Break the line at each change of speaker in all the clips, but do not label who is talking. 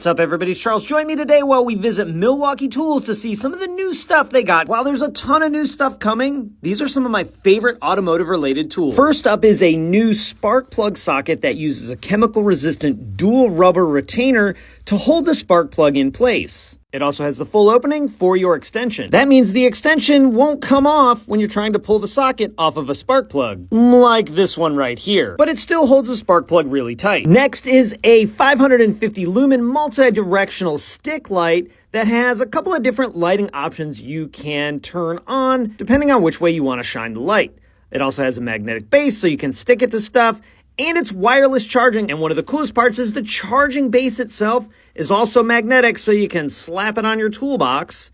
What's up, everybody? It's Charles. Join me today while we visit Milwaukee Tools to see some of the new stuff they got. While there's a ton of new stuff coming, these are some of my favorite automotive-related tools. First up is a new spark plug socket that uses a chemical-resistant dual rubber retainer to hold the spark plug in place. It also has the full opening for your extension. That means the extension won't come off when you're trying to pull the socket off of a spark plug, like this one right here. But it still holds the spark plug really tight. Next is a 550 lumen multi-directional stick light that has a couple of different lighting options you can turn on depending on which way you want to shine the light. It also has a magnetic base so you can stick it to stuff, and it's wireless charging. And one of the coolest parts is the charging base itself is also magnetic, so you can slap it on your toolbox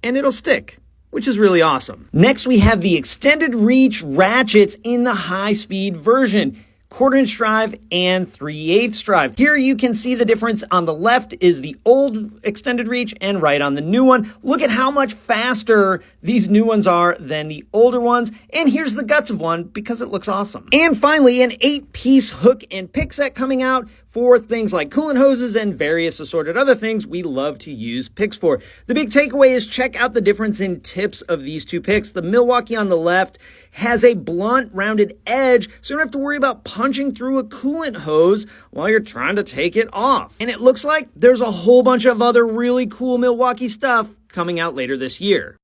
and it'll stick, which is really awesome. Next, we have the extended reach ratchets in the high-speed version. 1/4-inch drive and 3/8 drive. Here you can see the difference. On the left is the old extended reach and right on the new one. Look at how much faster these new ones are than the older ones. And here's the guts of one because it looks awesome. And finally, an 8-piece hook and pick set coming out for things like coolant hoses and various assorted other things we love to use picks for. The big takeaway is check out the difference in tips of these two picks. The Milwaukee on the left has a blunt, rounded edge, so you don't have to worry about punching through a coolant hose while you're trying to take it off. And it looks like there's a whole bunch of other really cool Milwaukee stuff coming out later this year.